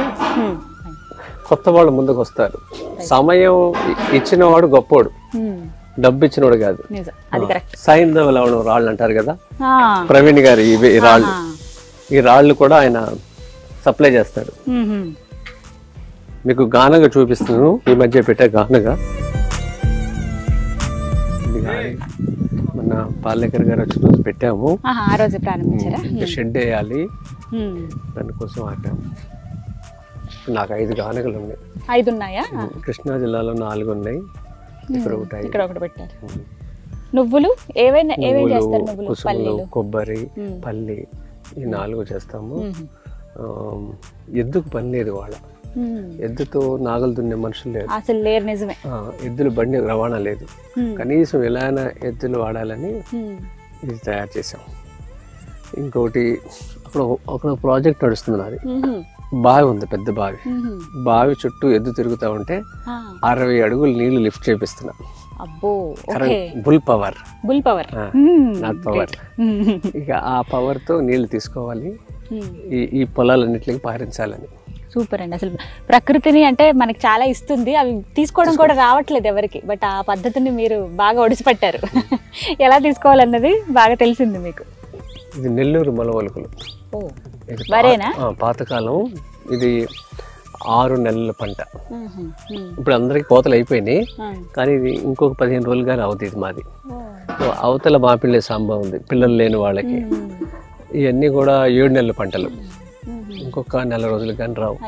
కొత్త వాళ్ళు ముందుకు వస్తారు. సమయం ఇచ్చినవాడు గొప్పోడు, డబ్బు ఇచ్చినోడు కాదు. సైంధవ లవణం రాళ్ళు అంటారు కదా, ప్రవీణ్ గారు ఈ రాళ్ళు, ఈ రాళ్ళు కూడా ఆయన సప్లై చేస్తాడు. మీకు గానగా చూపిస్తున్నాను, ఈ మధ్య పెట్టే గానగా. మన పాలేకర్ గారు వచ్చి రోజు పెట్టాము, ఆ రోజు ప్రారంభించారా? షెడ్ వేయాలి, దానికోసం ఆపాము. నాకు 5 గానగలు ఉన్నాయి. 5 ఉన్నాయా? కృష్ణా జిల్లాలో 4 ఉన్నాయి, ఇక్కడ ఒకటి పెట్టారు. నువ్వులు ఏవైనా చేస్తారు? నువ్వులు, కుసుములు, కొబ్బరి, పల్లి, ఈ 4 చేస్తాము. ఎద్దుకు పని లేదు వాళ్ళ, ఎద్దుతో నాగలు దున్నే మనుషులు లేదు అసలు లేరు. నిజమే, ఎద్దుల బండి రవాణా లేదు. కనీసం ఎలా అయినా ఎద్దులు వాడాలని ఇది తయారు చేసాం. ఇంకోటి అక్కడ ప్రాజెక్ట్ నడుస్తుంది నాది. బావి ఉంది, పెద్ద బావి. బావి చుట్టూ ఎద్దు తిరుగుతా ఉంటే 60 అడుగులు నీళ్లు లిఫ్ట్ చేపిస్తున్నా. Bull power not power. ఇక ఆ పవర్ తో నీళ్లు తీసుకోవాలి, ఈ పొలాలన్నిటికి పారించాలని. సూపర్ అండి. అసలు ప్రకృతిని అంటే మనకి చాలా ఇస్తుంది, అవి తీసుకోవడం కూడా రావట్లేదు ఎవరికి. బట్ ఆ పద్ధతిని మీరు బాగా ఒడిసిపట్టారు. ఎలా తీసుకోవాలన్నది బాగా తెలిసింది మీకు. ఇది నెల్లూరు మలవలుకులు, పాతకాలం. ఇది 6 నెలల పంట. ఇప్పుడు అందరికి కోతలు అయిపోయినాయి, కానీ ఇది ఇంకొక 15 రోజులు కానీ అవుతుంది. ఇది మాది. అవతల మా పిల్లే సాంబా ఉంది, పిల్లలు లేని వాళ్ళకి. ఇవన్నీ కూడా 7 నెలల పంటలు, ఇంకొక 4 రోజులు కానీ రావు.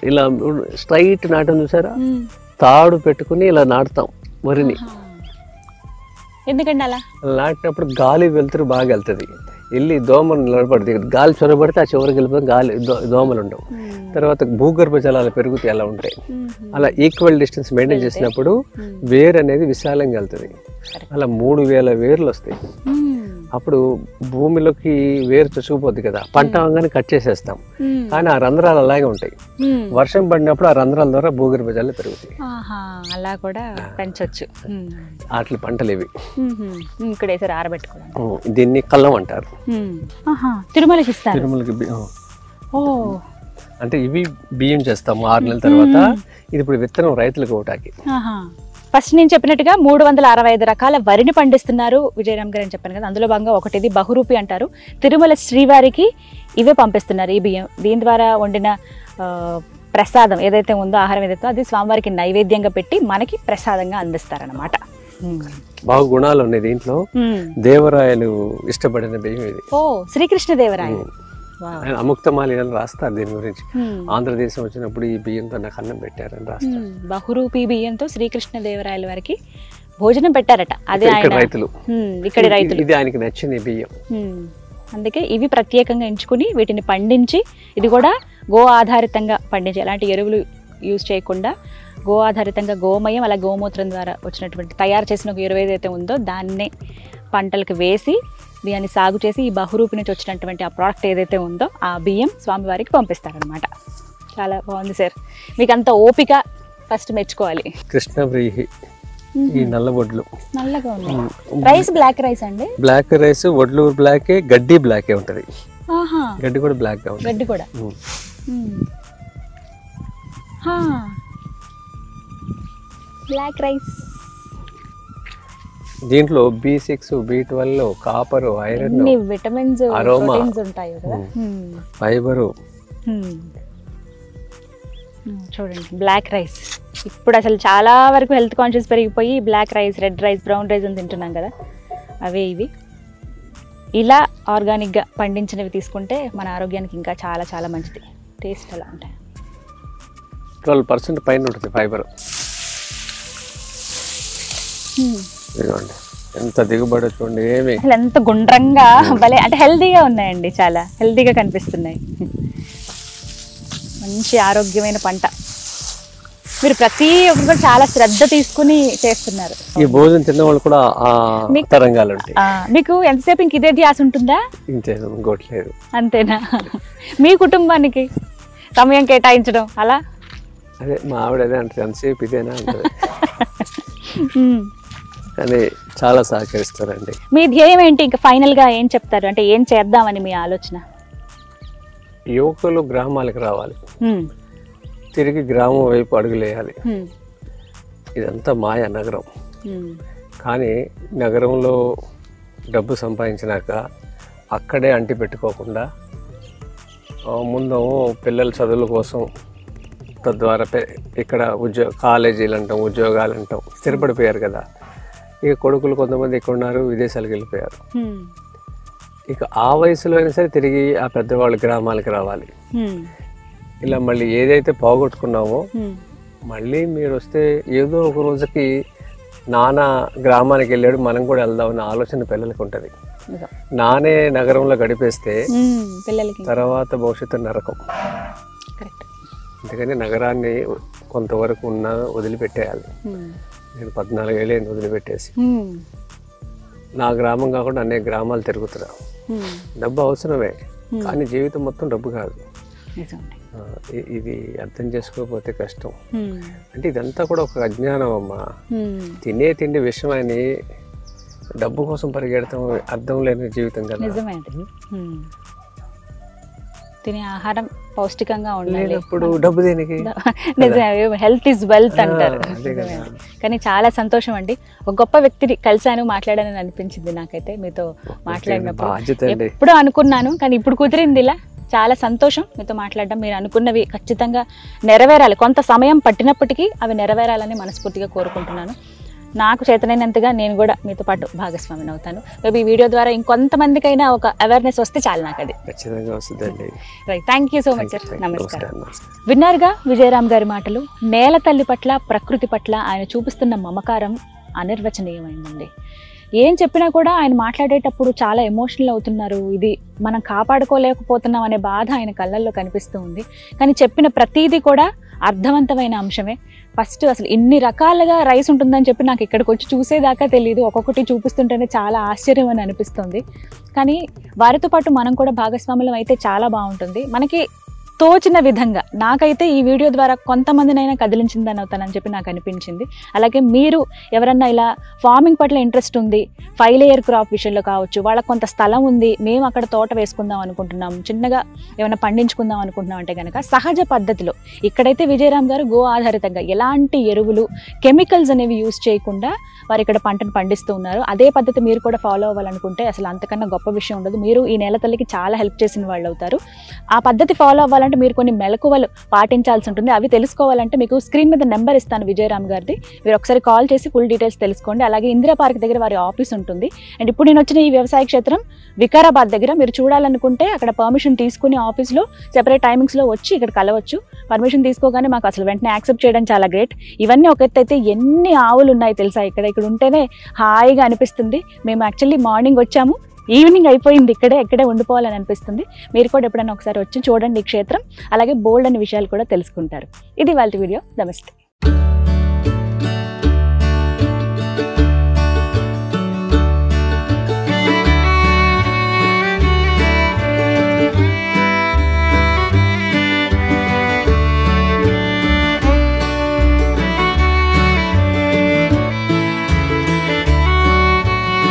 ఇలా స్ట్రైట్ నాటం చూసారా, తాడు పెట్టుకుని ఇలా నాటుతాం వరిని. ఎందుకంటే అలా నాటినప్పుడు గాలి వెళ్తురు బాగా వెళ్తుంది, వెళ్ళి దోమలు నిలబడుతుంది. గాలి చొరబడితే ఆ చివరికి వెళ్ళిపోతే గాలి దోమలు ఉండవు. తర్వాత భూగర్భ జలాలు పెరుగుతాయి, అలా ఉంటాయి. అలా ఈక్వల్ డిస్టెన్స్ మెయింటైన్ చేసినప్పుడు వేరు అనేది విశాలంగా వెళ్తుంది. అలా 3000 వేర్లు వస్తాయి. అప్పుడు భూమిలోకి వేరు చొచ్చుకుపోద్ది కదా, పంట అవగానే కట్ చేసేస్తాం. కానీ ఆ రంధ్రాలు అలాగే ఉంటాయి. వర్షం పడినప్పుడు ఆ రంధ్రాల ద్వారా భూగర్భ జలాలు పెరుగుతాయి. అలా కూడా పెంచొచ్చు. అట్లా పంటలు ఇవి. ఇక్కడ ఆరబెట్టుకోవడం, దీన్ని కల్లం అంటారు. తిరుమలకి అంటే ఇవి బియ్యం చేస్తాము 6 నెలల తర్వాత. ఇది ఇప్పుడు విత్తనం రైతులకు ఒకటాకి. ఫస్ట్ నేను చెప్పినట్టుగా 365 రకాల వరిని పండిస్తున్నారు విజయరామ్ గారు అని చెప్పాను కదా. అందులో భాగంగా ఒకటిది బహురూపి అంటారు. తిరుమల శ్రీవారికి ఇవే పంపిస్తున్నారు, ఈ బియ్యం. దీని ద్వారా వండిన ప్రసాదం ఏదైతే ఉందో, ఆహారం ఏదైతే అది స్వామివారికి నైవేద్యంగా పెట్టి మనకి ప్రసాదంగా అందిస్తారనమాట. బాగా గుణాలు ఉన్నాయి దీంట్లో. దేవరాయలు ఇష్టపడిన బియ్యం ఇది. శ్రీకృష్ణ దేవరాయలు అముక్తమాలి రాస్తారు దీని గురించి. ఆంధ్రదేశం వచ్చినప్పుడు ఈ బియ్యంతో నాకు అన్నం పెట్టారని రాస్తారు. బహురూపి బియ్యంతో శ్రీకృష్ణ దేవరాయల వారికి భోజనం పెట్టారట. అదే రైతులు, ఇక్కడ రైతులు, ఇది ఆయనకి నచ్చింది బియ్యం. అందుకే ఇవి ప్రత్యేకంగా ఎంచుకుని వీటిని పండించి, ఇది కూడా గో ఆధారితంగా పండించి, ఎలాంటి ఎరువులు యూజ్ చేయకుండా గో ఆధారితంగా గోమయం అలా గోమూత్రం ద్వారా వచ్చినటువంటి తయారు చేసిన ఒక ఎరువు ఏదైతే ఉందో దాన్నే పంటలకు వేసి బియ్యాన్ని సాగు చేసి ఈ బహురూపి నుంచి వచ్చినటువంటి ఆ ప్రోడక్ట్ ఏదైతే ఉందో ఆ బియ్యం స్వామివారికి పంపిస్తారనమాట. చాలా బాగుంది సార్, మీకు అంత ఓపిక ఫస్ట్ మెచ్చుకోవాలి. కృష్ణవ్రీహి ఈ నల్ల వడ్లు నల్లగా ఉన్నాయి. రైస్ బ్లాక్ రైస్ అండి? బ్లాక్ రైస్, వడ్లు బ్లాకే, గడ్డి బ్లాకే ఉంటది. గడ్డి కూడా బ్లాక్ గా ఉంటుంది. గడ్డి కూడా బ్లాక్ రైస్. దీంట్లో B6, B12, copper, iron, vitamins, aroma ఉంటాయి కదా, ఫైబరు. చూడండి బ్లాక్ రైస్ ఇప్పుడు అసలు చాలా వరకు హెల్త్ కాన్షియస్ పెరిగిపోయి black rice, red rice, brown rice అని తింటున్నాం కదా, అవే ఇవి. ఇలా ఆర్గానిక్గా పండించినవి తీసుకుంటే మన ఆరోగ్యానికి ఇంకా చాలా చాలా మంచిది. టేస్ట్ అలా ఉంటాయి. 12% పైన ఉంటుంది ఫైబర్. ఇదిగోండి ఎంత దిగుబడి చూడండి. ఏమి అసలు ఎంత గుండ్రంగా భలే, అంటే హెల్తీగా ఉన్నాయండి, చాలా హెల్తీగా కనిపిస్తున్నాయి. మంచి ఆరోగ్యమైన పంట. మీరు ప్రతి ఒక్కరు కూడా చాలా శ్రద్ధ తీసుకుని చేస్తున్నారు. ఈ భోజనం తిన్న వాళ్ళు కూడా తరంగాలు ఉంటాయి. మీకు ఎంతసేపు ఇంక ఇదే ధ్యాస ఉంటుందా? ఇంతే, ఇంకోట్లేదు. అంతేనా? మీ కుటుంబానికి సమయం కేటాయించడం అలా? అదే మా ఆవిడ అదే అంటే ఎంతసేపు ఇదేనా అంటారు. కానీ చాలా సహకరిస్తారండి. మీ ధ్యేయం ఏంటి? ఇంకా ఫైనల్గా ఏం చెప్తారు? అంటే ఏం చేద్దామని మీ ఆలోచన? యువకులు గ్రామాలకు రావాలి, తిరిగి గ్రామం వైపు అడుగులేయాలి. ఇదంతా మాయా నగరం. కానీ నగరంలో డబ్బు సంపాదించినాక అక్కడే అంటి పెట్టుకోకుండా ముందు పిల్లల చదువుల కోసం, తద్వారా ఇక్కడ కాలేజీలు అంటాం, ఉద్యోగాలు అంటాం, స్థిరపడిపోయారు కదా. ఇక కొడుకులు కొంతమంది ఇక్కడ ఉన్నారు, విదేశాలకు వెళ్ళిపోయారు. ఇక ఆ వయసులో అయినా సరే తిరిగి ఆ పెద్దవాళ్ళు గ్రామాలకు రావాలి. ఇలా మళ్ళీ ఏదైతే పోగొట్టుకున్నామో మళ్ళీ మీరు వస్తే ఏదో ఒక రోజుకి నాన్న గ్రామానికి వెళ్ళాడు, మనం కూడా వెళ్దామన్న ఆలోచన పిల్లలకి ఉంటుంది. నానే నగరంలో గడిపేస్తే తర్వాత భవిష్యత్తు నరకం. అందుకని నగరాన్ని కొంతవరకు వదిలిపెట్టేయాలి. నేను 14 ఏళ్ళని వదిలిపెట్టేసి నా గ్రామం కాకుండా అనేక గ్రామాలు తిరుగుతున్నా. డబ్బు అవసరమే, కానీ జీవితం మొత్తం డబ్బు కాదు. ఇది అర్థం చేసుకోకపోతే కష్టం. అంటే ఇదంతా కూడా ఒక అజ్ఞానం అమ్మా. తినే తిండి విషయం అని డబ్బు కోసం పరిగెడతాం, అర్థం లేని జీవితం కదా. తినే ఆహారం పౌష్టికంగా ఉండాలి. ఇప్పుడు డబ్బు దేనికి? నిజమే, హెల్త్ ఈజ్ వెల్త్ అంటారు. కానీ చాలా సంతోషం అండి, ఒక గొప్ప వ్యక్తిని కలిశాను, మాట్లాడానని అనిపించింది నాకైతే మీతో మాట్లాడినప్పుడు. ఎప్పుడు అనుకున్నాను కానీ ఇప్పుడు కుదిరింది. ఇలా చాలా సంతోషం మీతో మాట్లాడడం. మీరు అనుకున్నవి ఖచ్చితంగా నెరవేరాలి. కొంత సమయం పట్టినప్పటికీ అవి నెరవేరాలని మనస్ఫూర్తిగా కోరుకుంటున్నాను. నాకు చేతనైనంతగా నేను కూడా మీతో పాటు భాగస్వామిని అవుతాను. మేబీ ఈ వీడియో ద్వారా ఇంకొంతమందికైనా ఒక అవేర్నెస్ వస్తే చాలు నాకు. అది ఖచ్చితంగా వస్తుందండి. Right, thank you so much sir. నమస్కారం. విన్నారుగా విజయరామ్ గారి మాటలు. నేల తల్లి పట్ల, ప్రకృతి పట్ల ఆయన చూపిస్తున్న మమకారం అనిర్వచనీయమైందండి. ఏం చెప్పినా కూడా ఆయన మాట్లాడేటప్పుడు చాలా ఎమోషనల్ అవుతున్నారు. ఇది మనం కాపాడుకోలేకపోతున్నాం అనే బాధ ఆయన కళ్ళల్లో కనిపిస్తూ ఉంది. కానీ చెప్పిన ప్రతీది కూడా అర్థవంతమైన అంశమే. ఫస్ట్ అసలు ఇన్ని రకాలుగా రైస్ ఉంటుందని చెప్పి నాకు ఇక్కడికి వచ్చి చూసేదాకా తెలియదు. ఒక్కొక్కటి చూపిస్తుంటేనే చాలా ఆశ్చర్యం అని అనిపిస్తుంది. కానీ వారితో పాటు మనం కూడా భాగస్వాములం అయితే చాలా బాగుంటుంది. మనకి తోచిన విధంగా నాకైతే ఈ వీడియో ద్వారా కొంతమందినైనా కదిలించిందని అవుతానని చెప్పి నాకు అనిపించింది. అలాగే మీరు ఎవరన్నా ఇలా ఫార్మింగ్ పట్ల ఇంట్రెస్ట్ ఉంది, 5 లేయర్ క్రాప్ విషయంలో కావచ్చు, వాళ్ళకి కొంత స్థలం ఉంది, మేము అక్కడ తోట వేసుకుందాం అనుకుంటున్నాం, చిన్నగా ఏమైనా పండించుకుందాం అనుకుంటున్నాం అంటే కనుక సహజ పద్ధతిలో ఇక్కడైతే విజయరామ్ గారు గో ఆధారితంగా ఎలాంటి ఎరువులు, కెమికల్స్ అనేవి యూజ్ చేయకుండా వారు ఇక్కడ పంటను పండిస్తూ ఉన్నారు. అదే పద్ధతి మీరు కూడా ఫాలో అవ్వాలనుకుంటే అసలు అంతకన్నా గొప్ప విషయం ఉండదు. మీరు ఈ నేల తల్లికి చాలా హెల్ప్ చేసిన వాళ్ళు అవుతారు. ఆ పద్ధతి ఫాలో అవ్వాలంటే మీరు కొన్ని మెలకువలు పాటించాల్సి ఉంటుంది. అవి తెలుసుకోవాలంటే మీకు స్క్రీన్ మీద నెంబర్ ఇస్తాను విజయరామ్ గారిది. మీరు ఒకసారి కాల్ చేసి ఫుల్ డీటెయిల్స్ తెలుసుకోండి. అలాగే ఇందిరా పార్క్ దగ్గర వారి ఆఫీస్ ఉంటుంది. అండ్ ఇప్పుడు నేను వచ్చిన ఈ వ్యవసాయ క్షేత్రం వికారాబాద్ దగ్గర. మీరు చూడాలనుకుంటే అక్కడ పర్మిషన్ తీసుకుని ఆఫీస్లో సెపరేట్ టైమింగ్స్లో వచ్చి ఇక్కడ కలవచ్చు. పర్మిషన్ తీసుకోగానే మాకు అసలు వెంటనే యాక్సెప్ట్ చేయడం చాలా గ్రేట్. ఇవన్నీ ఒక ఎత్తు అయితే ఎన్ని ఆవులు ఉన్నాయి తెలుసా ఇక్కడ ఉంటేనే హాయిగా అనిపిస్తుంది. మేము యాక్చువల్లీ మార్నింగ్ వచ్చాము, ఈవినింగ్ అయిపోయింది, ఇక్కడే ఉండిపోవాలని అనిపిస్తుంది. మీరు కూడా ఎప్పుడైనా ఒకసారి వచ్చి చూడండి ఈ క్షేత్రం. అలాగే బోల్డ్ అనే విషయాలు కూడా తెలుసుకుంటారు. ఇది వాళ్ళ వీడియో. నమస్తే.